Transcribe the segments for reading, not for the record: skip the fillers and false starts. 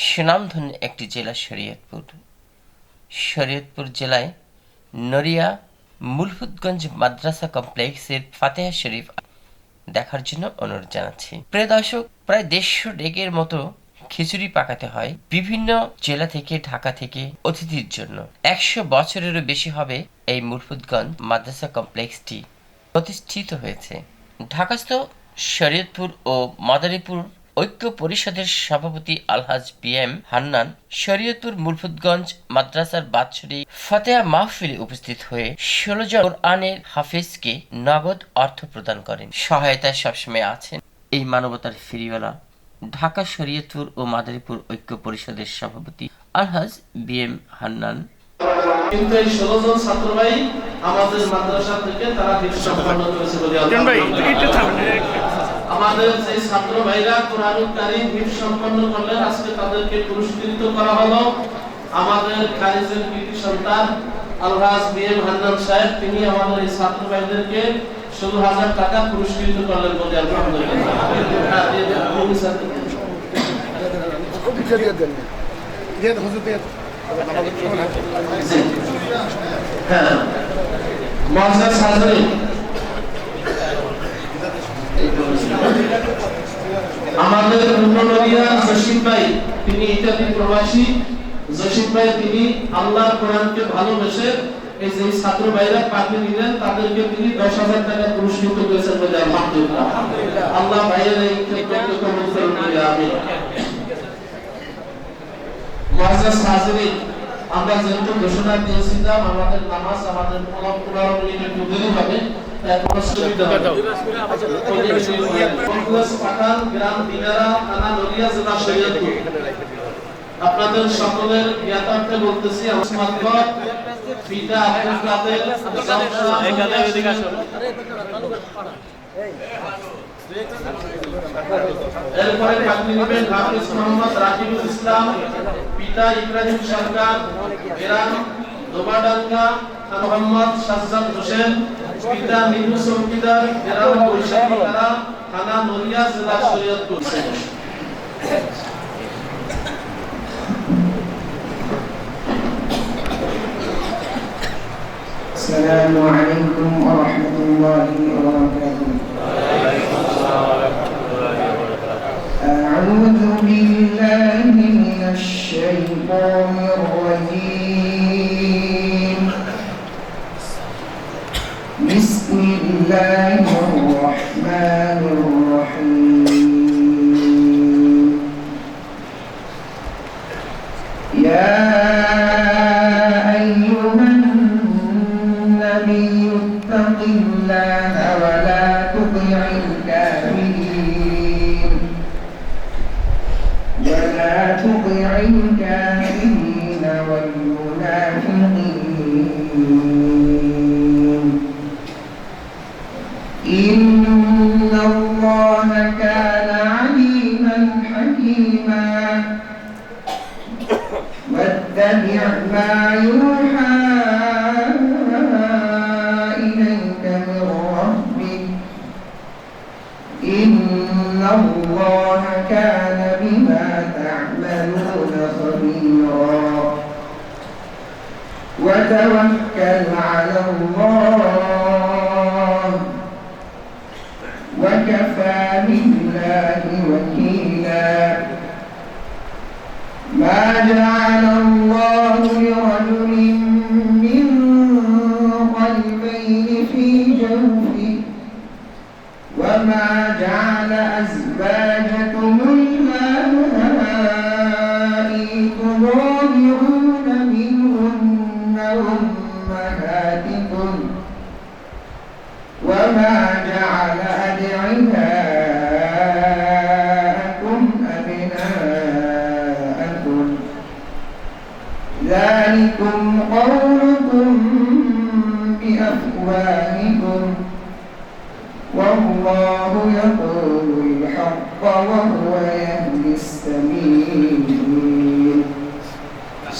সুনামধন্য একটি জেলা শরীয়তপুর। শরীয়তপুর জেলায় নড়িয়া মুলফুতগঞ্জ মাদ্রাসা কমপ্লেক্সের ফাতেহা শরীফ দেখার জন্য অনুরোধ জানাচ্ছি। প্রিয় দর্শক, প্রায় 150 ডেকের মতো খিচুড়ি পাকাতে হয় বিভিন্ন জেলা থেকে, ঢাকা থেকে অতিথির জন্য। 100 বছরেরও বেশি হবে এই মুলফুতগঞ্জ মাদ্রাসা কমপ্লেক্সটি প্রতিষ্ঠিত হয়েছে। ঢাকাস্থ শরীয়তপুর ও মাদারীপুর ঐক্য পরিষদের সভাপতি আলহাজ বিএম হান্নান শরীয়তপুর মুলফুতগঞ্জ মাদ্রাসার বাৎসরিক ফাতেহা মাহফিলে উপস্থিত হয়ে 16 জন কোরআনের হাফেজকে নগদ অর্থ প্রদান করেন। সহায়তায় সবসময় আছেন এই মানবতার ফেরিওয়ালা ঢাকা শরীয়তপুর ও মাদারীপুর ঐক্য পরিষদের সভাপতি আলহাজ বিএম হান্নান। কিন্তু এই 16 জন ছাত্র ভাই আমাদের মাদ্রাসা থেকে তারা হিফজ সম্পন্ন করেছে বলে আমাদের যে ছাত্র ভাইরা কোরআনুল কারীম হিফজ সম্পন্ন করলেন, আজকে তাদেরকে পুরস্কৃত করা হলো। আমাদের খারিজের কৃতি সন্তান আলহাজ বিএম হান্নান সাহেব, তিনি আমাদের এই ছাত্র ভাইদেরকে 16,000 টাকা পুরস্কৃত করলেন বলে আলহামদুলিল্লাহ। আমাদের জসিম ভাই, তিনি ইত্যাদি প্রবাসী জসিম ভাই, তিনি আল্লাহর কোরআনকে ভালোবেসে এই যে ছাত্র ভাইরা পাঠিয়ে নিলেন, তাদেরকে তিনি 10,000 টাকা পুরস্কৃত করেছেন বলে আলহামদুলিল্লাহ। আল্লাহ ভাইয়ের এই ক্ষেত্রে কবুল করুন বলে আমিন। মুআজ্জাজ হাজিরিন, আমরা যেহেতু ঘোষণা দিয়েছিলাম আমাদের নামাজ আমাদের পুরো মিনিটে দেরি হবে, তাই কোনো সুবিধা হবে। কংগ্রেস পাঠান গ্রাম দিনারা থানা নড়িয়া জেলা শরীয়তপুর, আপনাদের সকলের জ্ঞাতার্থে বলতেছি আসমাতগর পিতা আব্দুল কাদের এরপরে পাঠনি নেবেন হাফিজ মোহাম্মদ রাকিবুল ইসলাম, পিতা ইব্রাহিম সরকার, গ্রাম দোবাডাঙ্গা, মোহাম্মদ সাজ্জাদ হোসেন, পিতা মিনু চৌকিদার, গ্রাম বৈশাখীপাড়া, থানা নড়িয়া জেলা শরীয়তপুর। السلام عليكم ورحمة الله وبركاته. أعوذ بالله من الشيطان الرجيم. بسم الله الرحمن الرحيم. يا اتق الله ولا تطع الكافرين والمنافقين. إن الله كان عليما حكيما. واتبع ما يوحى إن الله كان بما تعملون خبيرا. وتوكل على الله وكفى بالله وكيلا. ما جعل الله لرجل من قلبين في جوفه وما جعل أزواجكم اللائي تظاهرون منهن أمهاتكم وما جعل أدعياءكم أبناءكم ذلكم قولكم بأفواهكم والله يقول الحق وهو يهدي السبيل.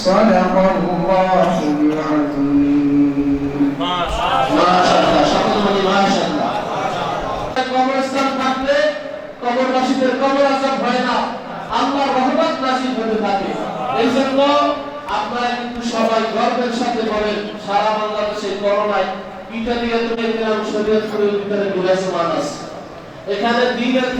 صدق الله العظيم. ما شاء الله شكرا ما شاء الله. কবরস্থান থাকলে কবরবাসীদের কবর আযাব হয় না, আল্লাহর রহমত নাজিল হতে থাকে। এই জন্য আপনারা কিন্তু সবাই গর্বের সাথে বলেন, সারা বাংলাদেশে করোনায় ইটালিয়াতে ইমাম শরীয়তপুরের ভিতরে বিরাজমান আছে। এখানে দিনের